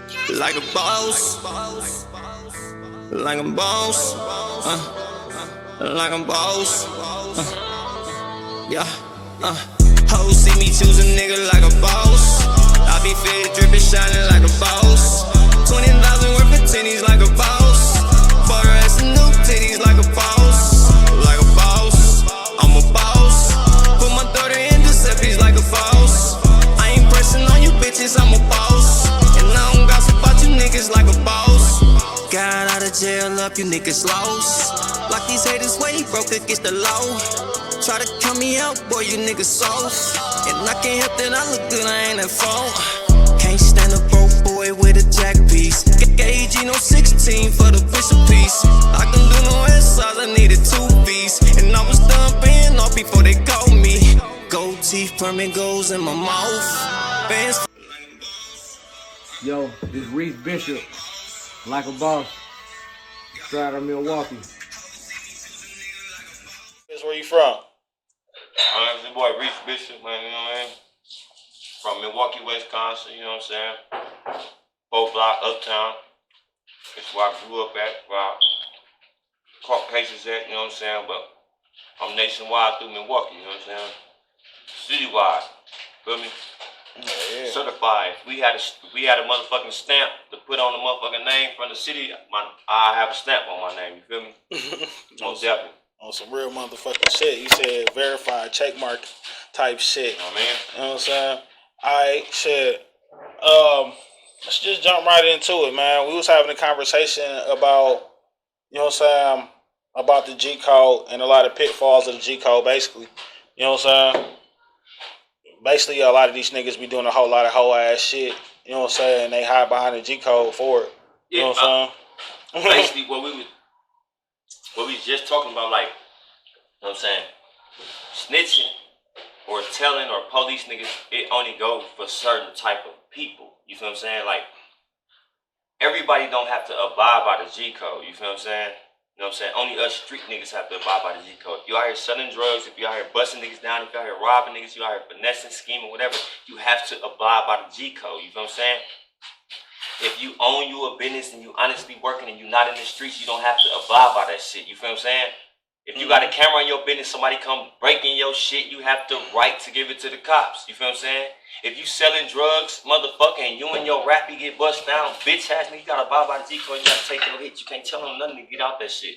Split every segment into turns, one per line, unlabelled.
Like a boss, like a boss, like a boss, yeah, hoes see me choose a nigga like a boss. I be fed, drippin', shining like a boss. 20,000 worth of titties like a boss. Bought her ass some new titties like a boss. Like a boss, I'm a boss. Put my daughter in Giuseppe's like a boss. I ain't pressing on you bitches, I'm a boss. And I don't gossip about you niggas like a boss. Got out of jail up, you niggas lost. Like these haters way broke against the law. Try to cut me out, boy, you niggas soft. And I can't help that I look good, I ain't at fault. Can't stand a broke boy with a jack piece. Gauge, no 16 for the bishop piece. I can do no S size, I needed 2 piece. And I was done paying off before they called me. Gold teeth, permanent goals in my mouth. Bands.
Yo, this Reace Bishop, like a boss, straight out of Milwaukee.
That's where you from?
It's your boy Reace Bishop, man, you know what I mean? From Milwaukee, Wisconsin, you know what I'm saying? 4 block, uptown. That's where I grew up at, where I caught cases at, you know what I'm saying? But I'm nationwide through Milwaukee, you know what I'm saying? Citywide, feel me?
Yeah.
Certified. We had a motherfucking stamp to put on the motherfucking name from the city. I have a stamp on my name, you feel me? Most definitely.
On some real motherfucking shit. You said verified check mark type shit.
Oh, man.
You know what I'm saying? Alright, shit. Let's just jump right into it, man. We was having a conversation about, you know what I'm saying, about the G code and a lot of pitfalls of the G code, basically. You know what I'm saying? Basically, a lot of these niggas be doing a whole lot of whole ass shit. You know what I'm saying? They hide behind the G code for it. You know what I'm saying?
Basically, what we was just talking about, like, you know what I'm saying, snitching or telling or police niggas, it only goes for certain type of people. You feel what I'm saying? Like, everybody don't have to abide by the G code. You feel what I'm saying? You know what I'm saying? Only us street niggas have to abide by the G code. If you out here selling drugs, if you out here busting niggas down, if you out here robbing niggas, you out here finessing, scheming, whatever, you have to abide by the G code. You feel what I'm saying? If you own you a business and you honestly working and you not in the streets, you don't have to abide by that shit. You feel what I'm saying? If you got a camera on your business, somebody come breaking your shit, you have the right to give it to the cops. You feel what I'm saying? If you selling drugs, motherfucker, and you and your rappy get bust down, bitch ass nigga, you gotta abide by the G code, you gotta take your hit. You can't tell them nothing to get out that shit.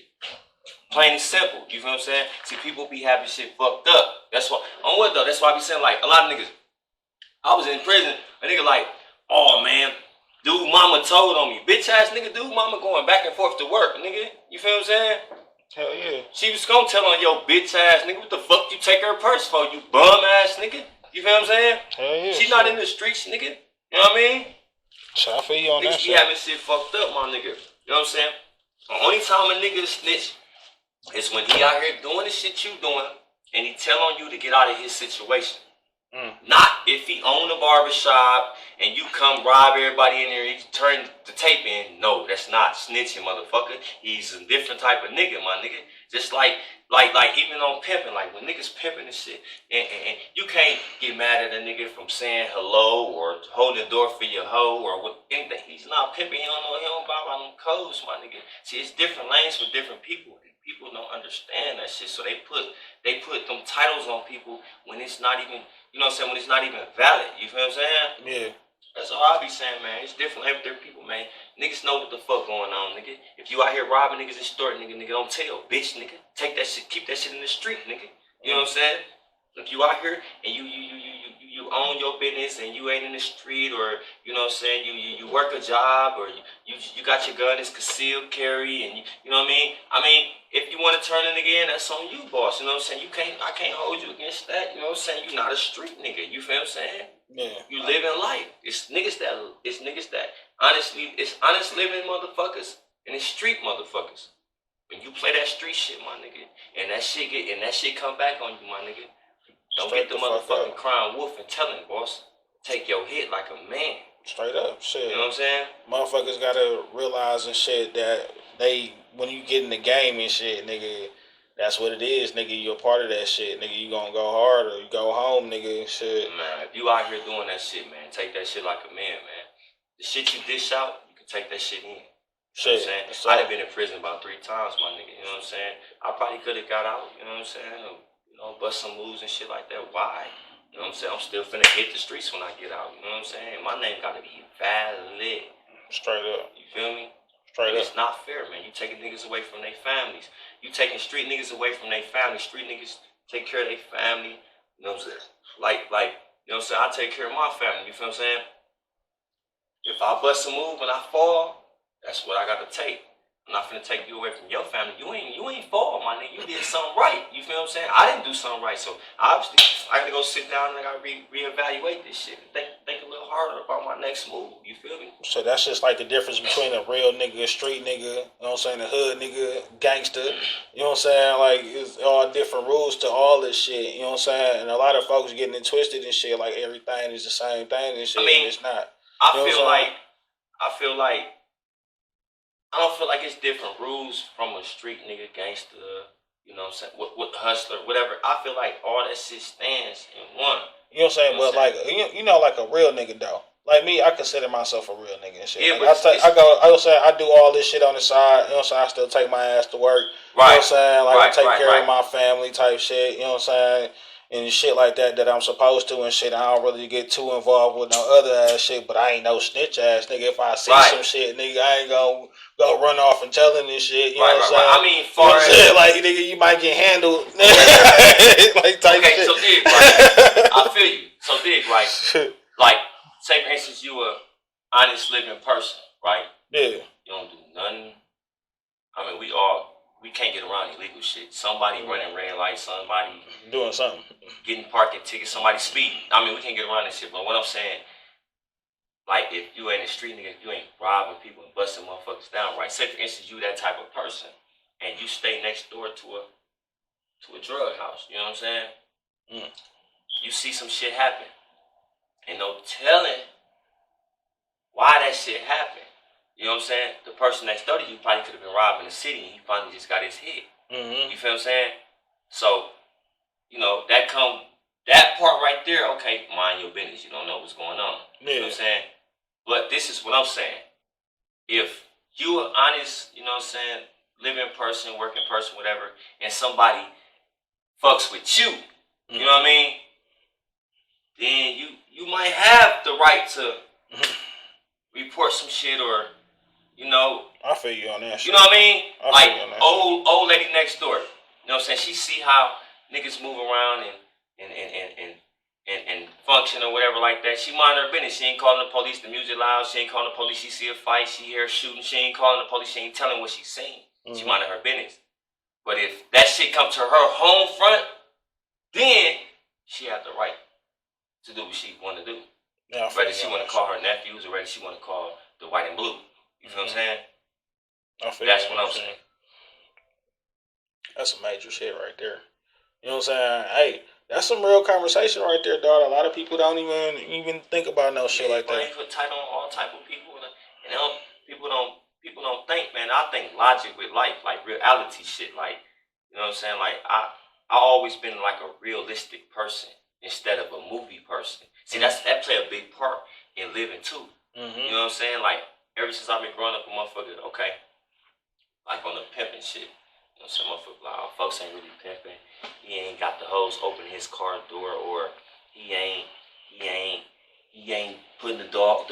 Plain and simple. You feel what I'm saying? See, people be having shit fucked up. That's why, on what though? That's why I be saying, like, a lot of niggas, I was in prison, a nigga like, oh man, dude mama told on me. Bitch ass nigga, dude mama going back and forth to work, nigga. You feel what I'm saying?
Hell yeah.
She was gonna tell on your bitch ass nigga, what the fuck you take her purse for, you bum ass nigga? You feel what I'm saying?
Hell yeah.
She not in the streets, nigga. You know what I mean?
So I feel you on that
Niggas be
shit.
having shit fucked up, my nigga. You know what I'm saying? The only time a nigga snitch is when he out here doing the shit you doing and he tell on you to get out of his situation. Not if he own a barbershop and you come rob everybody in there, he turn the tape in. No, that's not snitching, motherfucker. He's a different type of nigga, my nigga. Just like even on pimping, like when niggas pimping and shit, and you can't get mad at a nigga from saying hello or holding the door for your hoe or what anything. He's not pimping, he don't buy by them codes, my nigga. See, it's different lanes for different people. People don't understand that shit, so they put them titles on people when it's not even, you know what I'm saying, when it's not even valid. You feel what I'm saying?
Yeah.
That's all I be saying, man. It's different with their people, man. Niggas know what the fuck going on, nigga. If you out here robbing niggas and extorting nigga, don't tell, bitch, nigga. Take that shit, keep that shit in the street, nigga. You know what I'm saying? If you out here and you own your business and you ain't in the street, or you know what I'm saying, you work a job, or you got your gun, it's concealed carry, and you know what I mean? I mean, if you want to turn a nigga in, that's on you, boss. You know what I'm saying? I can't hold you against that. You know what I'm saying? You're not a street nigga. You feel what I'm saying?
Yeah.
You live in life. It's niggas that honestly, it's honest living motherfuckers and it's street motherfuckers. When you play that street shit, my nigga, and that shit come back on you, my nigga. Don't
Straight
get the
fuck
motherfucking
up.
crying wolf and tell him, boss. Take your hit like a man.
Straight up, shit.
You know what I'm saying?
Motherfuckers gotta realize and shit that when you get in the game and shit, nigga, that's what it is, nigga. You're a part of that shit, nigga. You gonna go hard or you go home, nigga, and shit.
Man, if you out here doing that shit, man, take that shit like a man, man. The shit you dish out, you can take that shit in.
Shit.
You know what I'm saying? I done been in prison about 3 times, my nigga. You know what I'm saying? I probably could have got out. You know what I'm saying? Or, you know, bust some moves and shit like that. Why? You know what I'm saying? I'm still finna hit the streets when I get out. You know what I'm saying? My name gotta be valid.
Straight up.
You feel me?
Straight up.
It's not fair, man. You taking niggas away from their families. You taking street niggas away from their families. Street niggas take care of their family. You know what I'm saying? Like, you know what I'm saying? I take care of my family. You feel what I'm saying? If I bust a move and I fall, that's what I gotta take. I'm not finna take you away from your family. You ain't fall, my nigga. You did something right. You feel what I'm saying? I didn't do something right, so obviously I gotta go sit down and I gotta reevaluate this shit. Think a little harder about my next move. You feel me?
So that's just like the difference between a real nigga, a street nigga, you know what I'm saying, a hood nigga, gangster, you know what I'm saying? Like, it's all different rules to all this shit, you know what I'm saying? And a lot of folks getting it twisted and shit, like everything is the same thing and shit,
I mean,
and it's not.
I don't feel like it's different rules from a street nigga, gangster, you know what I'm saying, with the hustler, whatever. I feel like all that shit stands in one.
You know what I'm saying? But like, you know, like a real nigga though. Like me, I consider myself a real nigga and shit.
Yeah,
like
but
I do all this shit on the side. You know what I'm saying? I still take my ass to work.
Right.
You know what I'm saying? Like, I take care
right.
of my family type shit. You know what I'm saying? And shit like that I'm supposed to and shit. I don't really get too involved with no other ass shit, but I ain't no snitch ass nigga. If I see some shit, nigga, I ain't gonna go run off and telling this shit. You know what I'm saying?
I mean, far
as like, nigga, you might get handled. Like type shit.
So dig, right? I feel you. So dig, right? Like, say for instance, you a honest living person, right?
Yeah.
You don't do nothing. I mean, we can't get around illegal shit. Somebody running red lights, somebody
doing something,
getting parking tickets, somebody speeding. I mean, we can't get around this shit. But what I'm saying, like, if you ain't a street nigga, if you ain't robbing people and busting motherfuckers down, right? Say for instance, you that type of person, and you stay next door to a drug house. You know what I'm saying? You see some shit happen, and no telling why that shit happened. You know what I'm saying? The person next door to you probably could have been robbed in the city and he finally just got his hit. You feel what I'm saying? So, you know, that part right there, okay, mind your business. You don't know what's going on. You know what I'm saying? But this is what I'm saying. If you are honest, you know what I'm saying, living person, working person, whatever, and somebody fucks with you, you know what I mean? Then you might have the right to report some shit or, you know.
I feel you on that shit.
You know what I mean? Like old lady next door. You know what I'm saying? She see how niggas move around and function or whatever like that. She mind her business. She ain't calling the police. The music loud. She ain't calling the police. She see a fight. She hear shooting. She ain't calling the police. She ain't telling what she's seen. She minding her business. But if that shit come to her home front, then she has the right to do what she want to do.
Yeah,
whether she want to call her nephews or whether she want to call the white and blue. You feel what I'm saying? That's what I'm saying.
That's some major shit right there. You know what I'm saying? Hey, that's some real conversation right there, dog. A lot of people don't even think about no shit like that.
You put tight on all type of people, and people don't think, man. I think logic with life, like reality shit, like, you know what I'm saying? Like I always been like a realistic person instead of a movie person. See, that play a big part in living too. You know what I'm saying? Like ever since I've been growing up, a motherfucker, okay, like on the pimping shit. You know, some motherfucker like, oh, folks ain't really pimping. He ain't got the hose open his car door, or he ain't putting the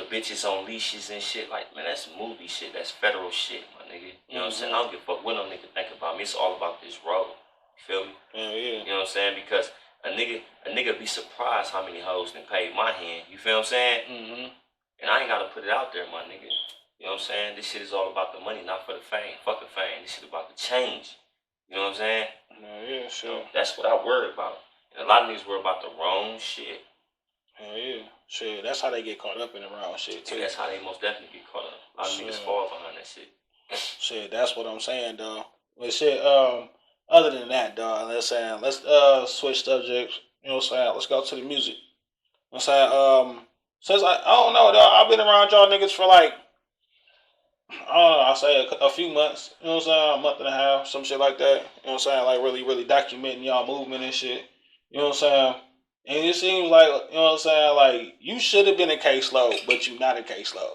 bitches on leashes and shit. Like, man, that's movie shit. That's federal shit, my nigga. You know what I'm saying? I don't give a fuck what no nigga think about me. It's all about this road. You feel me?
Yeah.
You know what I'm saying? Because a nigga be surprised how many hoes done paid my hand. You feel what I'm saying? And I ain't gotta put it out there, my nigga. You know what I'm saying? This shit is all about the money, not for the fame. Fuck the fame. This shit about the change. You know what I'm saying?
Yeah, sure.
That's what I worry about. And a lot of niggas worry about the wrong shit.
Hell yeah. Shit, that's how they get caught up in the wrong shit, too.
Yeah, that's how they most definitely get caught up. A lot of niggas fall behind that shit.
Shit, that's what I'm saying, dog. But shit, other than that, dog, let's switch subjects. You know what I'm saying? Let's go to the music. You know what I'm saying? Since I don't know, dog, I've been around y'all niggas for like, I don't know, I'll say a few months. You know what I'm saying? A month and a half, some shit like that. You know what I'm saying? Like really, really documenting y'all movement and shit. You know what I'm saying? And it seems like, you know what I'm saying, like, you should have been a caseload, but you're not a caseload.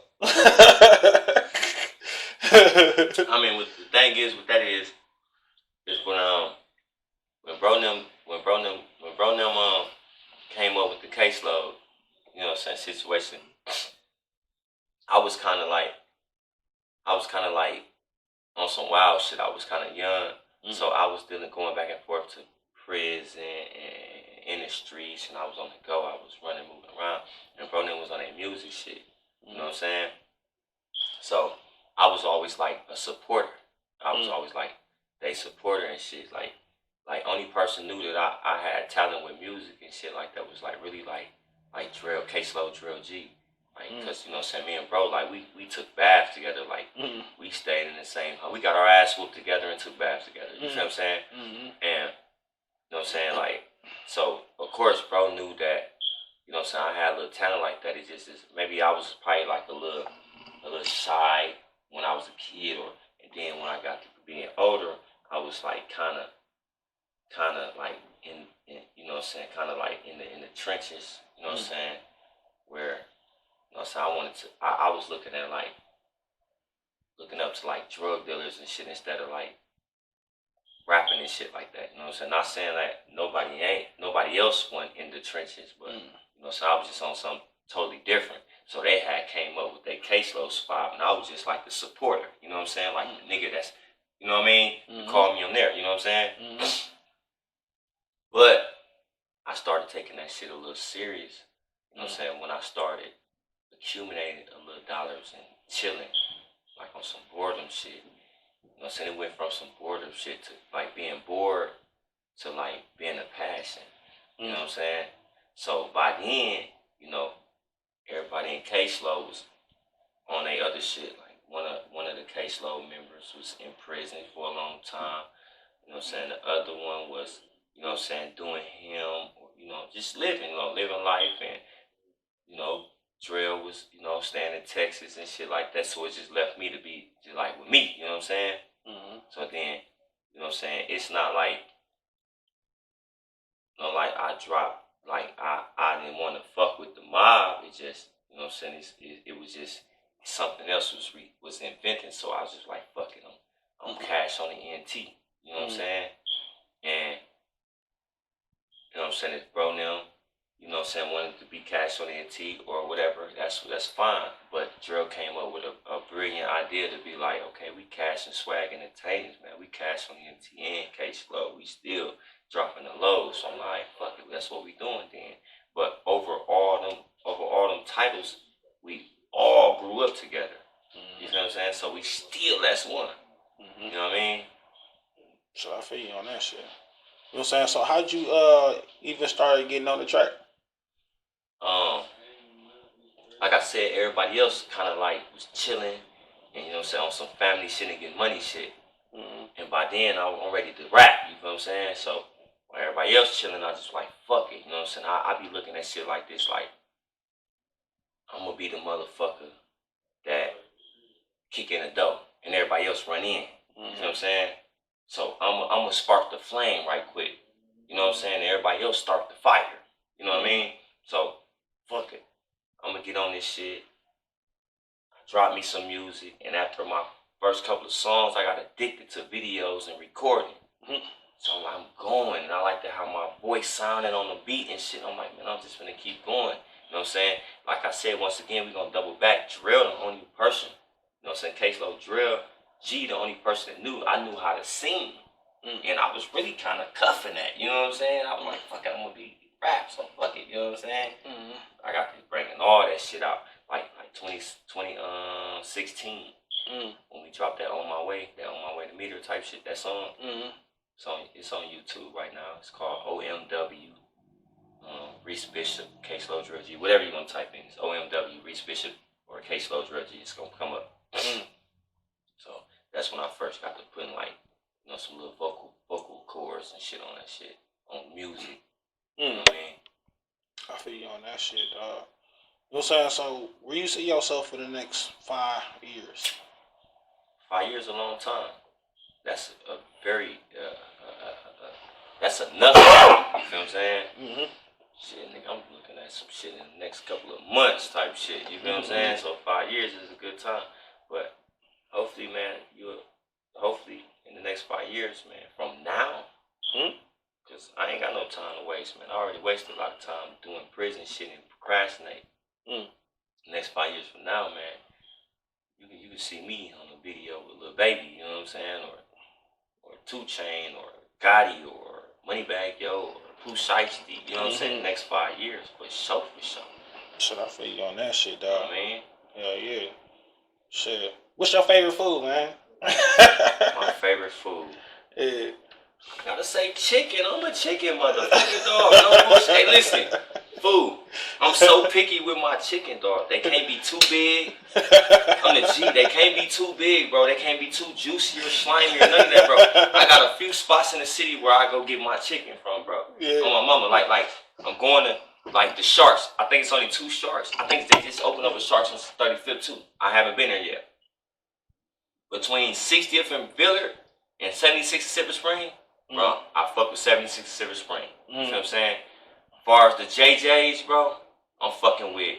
I mean, what the thing is, what that is when bro them came up with the caseload, you know what I'm saying, situation. I was kind of like on some wild shit. I was kind of young, so I was going back and forth to prison and in the streets, and I was on the go. I was running, moving around, and bro them was on that music shit. You know what I'm saying? So I was always like a supporter. I was always like they supporter and shit. Like only person knew that I had talent with music and shit like that was like really like Drill, K-Slow, Drill G. Like, cause you know what I'm saying, me and bro, like we took baths together. Like we stayed in the same. We got our ass whooped together and took baths together. You feel what I'm saying? And you know what I'm saying, like, so of course, bro knew that. You know what I'm saying? I had a little talent like that. It just is, maybe I was probably like a little shy when I was a kid, and then when I got to being older, I was like kind of like in you know what I'm saying, kind of like in the trenches. You know what I'm saying? Where you know what I'm saying, I was looking up to like drug dealers and shit instead of like rapping and shit like that. You know what I'm saying? Not saying that nobody else went in the trenches, but you know, so I was just on something totally different. So they had came up with their caseload spot, and I was just like the supporter. You know what I'm saying? Like the nigga that's, you know what I mean? You call me on there. You know what I'm saying? But I started taking that shit a little serious. You know what I'm saying? When I started accumulating a little dollars and chilling, like on some boredom shit. You know what I'm saying? It went from some boredom shit to like being bored to like being a passion. You know what I'm saying? So by then, you know, everybody in caseload was on their other shit. Like one of the caseload members was in prison for a long time. You know what I'm saying? The other one was, you know what I'm saying, doing him, or, you know, just living life. And, you know, Drill was, you know, staying in Texas and shit like that. So it just left me to be just like with me, you know what I'm saying? So then, you know what I'm saying, it's not like, you know, like I dropped, like I didn't want to fuck with the mob. It just, you know what I'm saying, it was just something else was invented. So I was just like, fuck it, I'm cash on the NT. You know what I'm saying? And, you know what I'm saying, if bro now, you know what I'm saying, wanted to be cash on the NT or whatever, that's fine. But Drill came up with a brilliant idea to be like, okay, we cash and swag entertainers, man. We cash on the NT and caseload. We still dropping the lows. So I'm like, fuck it, that's what we doing then. But over all them titles, we all grew up together. You know what I'm saying? So we still as one. You know what I mean?
So I feel you on that shit. You know what I'm saying? So how'd you even start getting on the track?
Like I said, everybody else kind of like was chilling, and you know what I'm saying, on some family shit and getting money shit. And by then I'm ready to rap. You know what I'm saying? So while everybody else chilling, I just like fuck it. You know what I'm saying? I be looking at shit like this, like I'm gonna be the motherfucker that kick in the door and everybody else run in. You know what I'm saying? So I'm gonna spark the flame right quick. You know what I'm saying? And everybody else start the fire. You know what I mean? So fuck it. I'm gonna get on this shit. Drop me some music, and after my first couple of songs, I got addicted to videos and recording. So I'm going, and I like to have my voice sounding on the beat and shit. I'm like, man, I'm just gonna keep going. You know what I'm saying? Like I said, once again, we're gonna double back. Drill, the only person, you know what I'm saying, Caseload Drill, G, the only person that knew I knew how to sing. And I was really kind of cuffing that, you know what I'm saying? I was like, fuck it, I'm gonna be rap, so fuck it, you know what I'm saying? I got to bringing all that shit out, like 2016, when we dropped that On My Way to Meter type shit, that song. So it's on YouTube right now. It's called OMW, Reace Bishop, Caseload Drill G, whatever you want to type in. It's OMW, Reace Bishop, or Caseload Drill G. It's gonna come up. So that's when I first got to putting like, you know, some little vocal chords and shit on that shit, on music. You know what I mean?
I feel you on that shit, dog. You know what I'm saying? So where you see yourself for the next 5 years?
5 years is a long time. That's a very, that's enough. You feel what I'm saying? Shit, nigga, I'm looking at some shit in the next couple of months type shit. You feel what I'm saying? So 5 years is a good time. But hopefully, man, hopefully in the next 5 years, man, from now, because I ain't got no time to waste, man. I already wasted a lot of time doing prison shit and procrastinate. The next 5 years from now, man, you can see me on a video with Lil Baby, you know what I'm saying? Or 2 Chain, or Gotti, or Moneybagg Yo, or Pooh Shiesty, you know what I'm saying? The next 5 years, for sure.
Shit, I feel you on that shit, dog.
You know what I mean?
Hell yeah. Shit. What's your favorite food, man?
My favorite food.
Yeah.
Gotta say chicken. I'm a chicken motherfucker, dog. No, hey, listen. Food. I'm so picky with my chicken, dog. They can't be too big. On the G, they can't be too big, bro. They can't be too juicy or slimy or none of that, bro. I got a few spots in the city where I go get my chicken from, bro.
Yeah.
On my mama, like I'm going to like the Sharks. I think it's only 2 Sharks. I think they just opened up a Sharks on 35th too. I haven't been there yet. Between 60th and Villard and 76th and Silver Spring, bro, I fuck with 76th and Silver Spring. You know what I'm saying? As far as the JJs, bro, I'm fucking with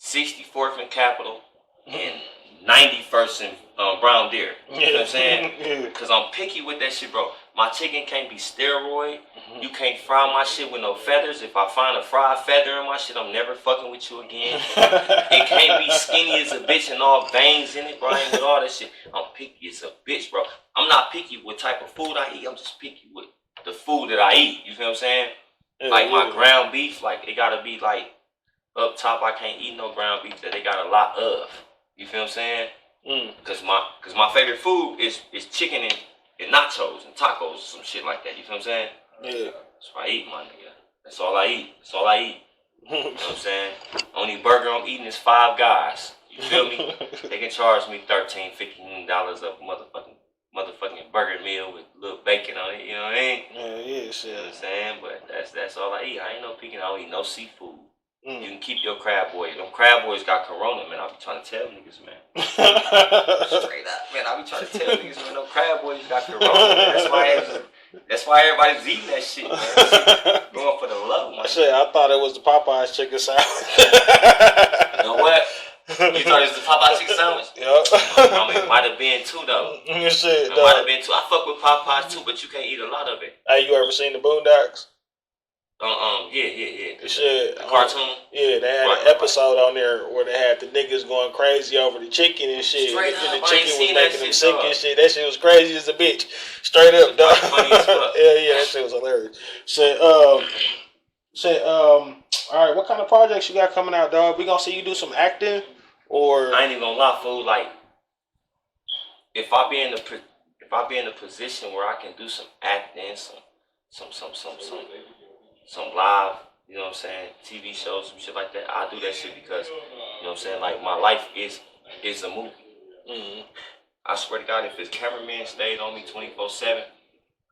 64th and Capitol and 91st and Brown Deer. You know what I'm saying? Because I'm picky with that shit, bro. My chicken can't be steroid. You can't fry my shit with no feathers. If I find a fried feather in my shit, I'm never fucking with you again. It can't be skinny as a bitch and all veins in it, bro. I ain't with all that shit. I'm picky as a bitch, bro. I'm not picky with type of food I eat. I'm just picky with the food that I eat. You feel what I'm saying? Like my ground beef, like it gotta be like up top. I can't eat no ground beef that they got a lot of. You feel what I'm saying? Cause my favorite food is chicken and nachos and tacos or some shit like that. You feel what I'm saying?
Yeah.
That's what I eat, my nigga. That's all I eat. That's all I eat. You know what I'm saying? Only burger I'm eating is Five Guys. You feel me? They can charge me $13, $15 a motherfucking burger meal with a little bacon on it. You know what I mean?
Yeah, shit.
You know what I'm saying? But that's all I eat. I ain't no peeking. I don't eat no seafood. You can keep your crab boy. Them crab boys got corona, man. I be trying to tell niggas, man. Straight up, man. I be trying to tell niggas, man. Them crab boys got corona, man. That's why everybody's eating that shit, man. Going for the love, man.
Shit, I thought it was the Popeyes chicken sandwich.
You know what? You thought it was the Popeye chicken sandwich?
Yep.
It might have been too, though.
Shit,
it might have been too. I fuck with Popeyes too, but you can't eat a lot of it.
Hey, you ever seen the Boondocks?
Yeah.
The
cartoon.
Yeah, they had an episode on there where they had the niggas going crazy over the chicken and shit.
Straight up,
the chicken was making them sick
dog.
and shit. That shit was crazy as a bitch. Straight up, dog.
Funny as fuck.
Yeah, that shit was hilarious. All right, what kind of projects you got coming out, dog? We gonna see you do some acting, or
I ain't even gonna lie, fool. Like, if I be in the position where I can do some acting, some live, you know what I'm saying, TV shows, some shit like that, I do that shit because, you know what I'm saying, like my life is a movie. I swear to God, if this cameraman stayed on me 24/7,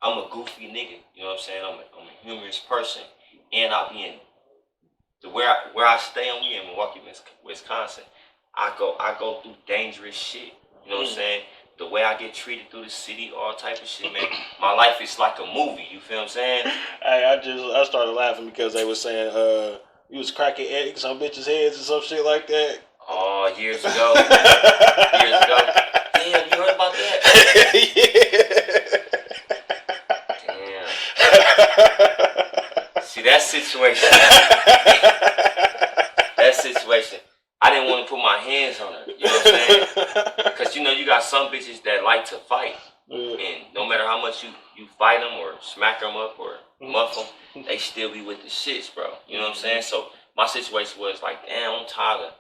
I'm a goofy nigga. You know what I'm saying? I'm a humorous person, and I be in where I stay on me in Milwaukee, Wisconsin. I go through dangerous shit. You know what I'm saying? The way I get treated through the city, all type of shit, man. My life is like a movie. You feel what I'm saying?
Hey, I started laughing because they was saying you was cracking eggs on bitches' heads and some shit like that.
Oh, years ago. Damn, you heard about that? Damn. See, that situation. I didn't want to put my hands on her. You know what I'm saying? Because, you got some bitches that like to fight. And no matter how much you fight them or smack them up or muff them, they still be with the shits, bro. You know what I'm saying? So my situation was like, damn, I'm tired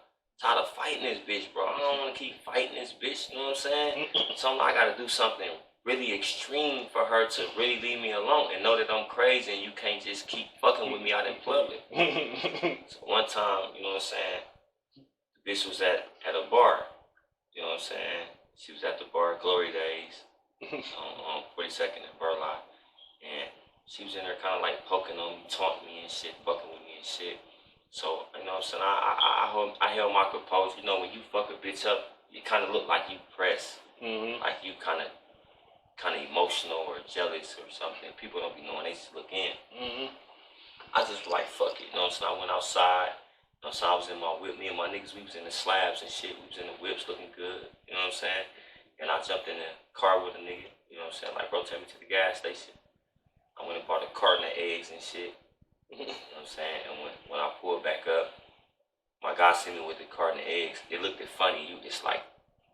of fighting this bitch, bro. I don't want to keep fighting this bitch. You know what I'm saying? So I got to do something really extreme for her to really leave me alone and know that I'm crazy and you can't just keep fucking with me out in public. So one time, you know what I'm saying, the bitch was at a bar. You know what I'm saying? She was at the bar, Glory Days, on 42nd and Burlock. And she was in there kind of like poking on me, taunting me and shit, fucking with me and shit. So, you know what I'm saying, I held my composure. You know, when you fuck a bitch up, you kind of look like you pressed. Like you kind of emotional or jealous or something. People don't be knowing, they just look in. I just was like, fuck it. You know what I'm saying? I went outside. You know what I'm saying? I was in my whip. Me and my niggas, we was in the slabs and shit. We was in the whips looking good. You know what I'm saying? And I jumped in the car with a nigga. You know what I'm saying? Like, bro, take me to the gas station. I went and bought a carton of eggs and shit. You know what I'm saying? And when I pulled back up, my guy seen me with the carton of eggs. It looked funny. It's like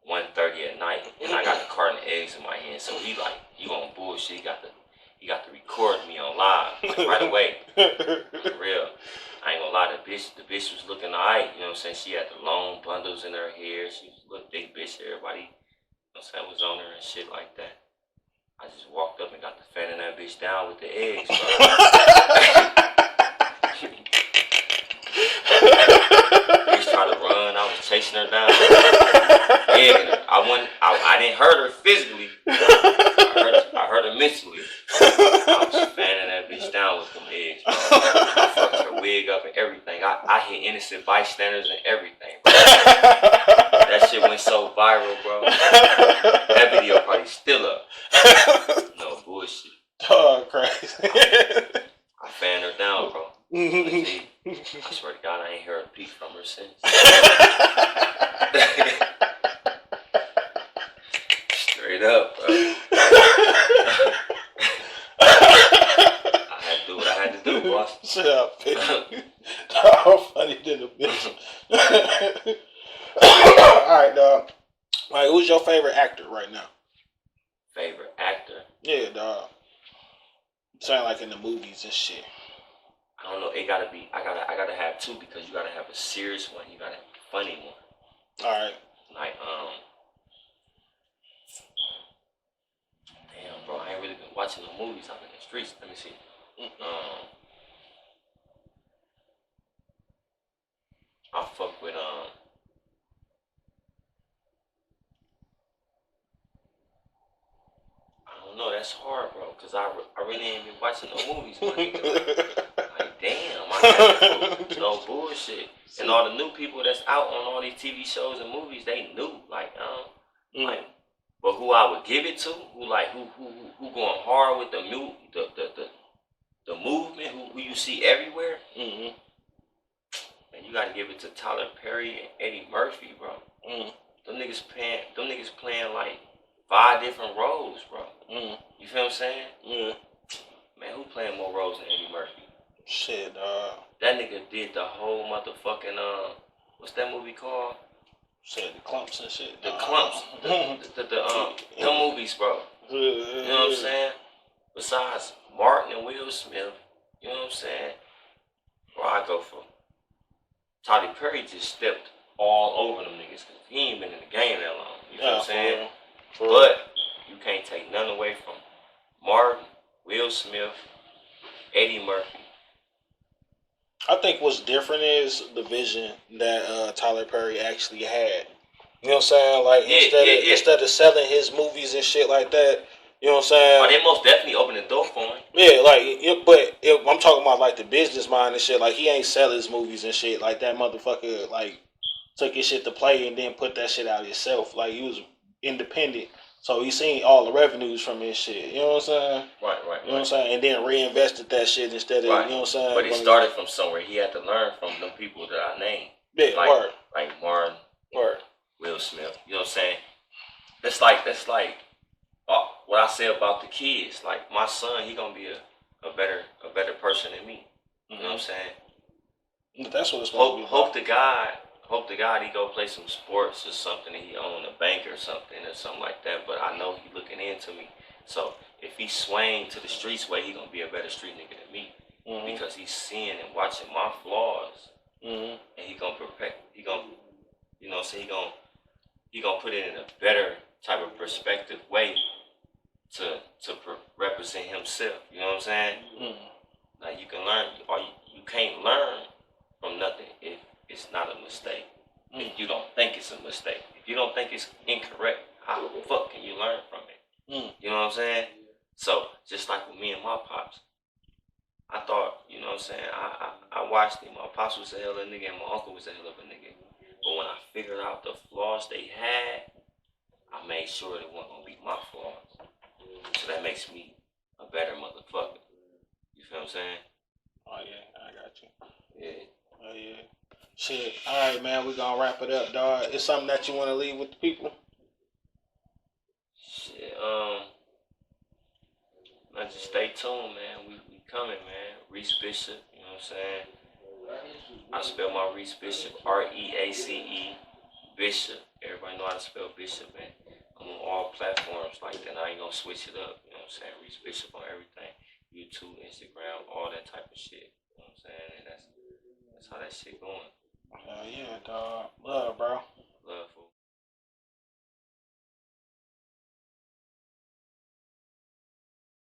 1:30 at night, and I got the carton of eggs in my hand. So he like, you on bullshit? He got to record me on live like, right away. For real. I ain't gonna lie, the bitch was looking alright. You know what I'm saying? She had the long bundles in her hair. She was a little big bitch. Everybody, you know what I'm saying, was on her and shit like that. I just walked up and got the fanning that bitch down with the eggs, bro. Bitch tried to run. I was chasing her down, egging her. I didn't hurt her physically. I hurt her mentally. I was fanning that bitch down with them eggs, bro. I fucked her wig up and everything. I hit innocent bystanders and everything, bro. That shit went so viral, bro. That video probably still up. No bullshit.
Oh, crazy.
I fanned her down, bro. Legit. I swear to God, I ain't heard a peep from her since. Straight up, bro. I had to do what I had to do, boss.
Shut up, bitch. How funny did a bitch. Alright, dog. Like, who's your favorite actor right now?
Favorite actor?
Yeah, dog. Saying like in the movies and shit.
I don't know. It gotta be. I gotta have two because you gotta have a serious one. You gotta have a funny one.
All right.
Like damn, bro. I ain't really been watching no movies. I've been in the streets. Let me see. I fuck with I don't know. That's hard, bro. Cause I really ain't been watching no movies, my nigga. Like damn, I got no bullshit. And all the new people that's out on all these TV shows and movies, they new. Like like, but who I would give it to, who going hard with the movement, who you see everywhere. And you gotta give it to Tyler Perry and Eddie Murphy, bro. Them niggas playing like 5 different roles, bro. You feel what I'm saying?
Yeah.
Man, who playing more roles than Eddie Murphy?
Shit, dog.
That nigga did the whole motherfucking what's that movie called?
Shit, the clumps and shit.
The clumps. The movies, bro. You know what I'm saying? Besides Martin and Will Smith, you know what I'm saying? Where I go for Tyler Perry just stepped all over them niggas because he ain't been in the game that long. You know what I'm saying? But you can't take nothing away from Martin, Will Smith, Eddie Murphy.
I think what's different is the vision that Tyler Perry actually had. You know what I'm saying? Like instead of selling his movies and shit like that, you know what I'm saying?
Oh, they most definitely opened the door for him.
Yeah, I'm talking about like the business mind and shit. Like he ain't sell his movies and shit. Like that motherfucker like took his shit to play and then put that shit out himself. Like he was independent. So he seen all the revenues from his shit. You know what I'm saying?
Right.
You know what I'm saying? And then reinvested that shit instead of, you know what I'm saying?
But it started from somewhere. He had to learn from them people that I named.
Yeah,
like Martin, Will Smith. You know what I'm saying? That's like what I say about the kids. Like my son, he gonna be a better person than me. You know what I'm saying?
That's what it's supposed to be.
Hope to God he go play some sports or something and he own a bank or something like that. But I know he looking into me. So if he swing to the streets way, he gonna be a better street nigga than me. Because he's seeing and watching my flaws. And he gonna you know what I'm saying, he gonna put it in a better type of perspective way to represent himself. You know what I'm saying? Like you can learn, or you can't learn from nothing if it's not a mistake. If you don't think it's a mistake, if you don't think it's incorrect, how the fuck can you learn from it? You know what I'm saying? So just like with me and my pops, I thought, you know what I'm saying, I watched him. My pops was a hell of a nigga and my uncle was a hell of a nigga. But when I figured out the flaws they had, I made sure they weren't gonna be my flaws. So that makes me a better motherfucker. You feel what I'm saying?
Oh yeah, I got you.
Yeah.
Oh yeah. Shit. All right, man. We gonna wrap it up, dog. It's something that you want to leave with the people.
Shit. Man, just stay tuned, man. We coming, man. Reace Bishop. You know what I'm saying? I spell my Reace Bishop REACE Bishop. Everybody know how to spell Bishop, man. I'm on all platforms like that. I ain't gonna switch it up. You know what I'm saying? Reace Bishop on everything. YouTube, Instagram, all that type of shit. You know what I'm saying? And that's how that shit going.
Hell yeah, dog. Love, bro.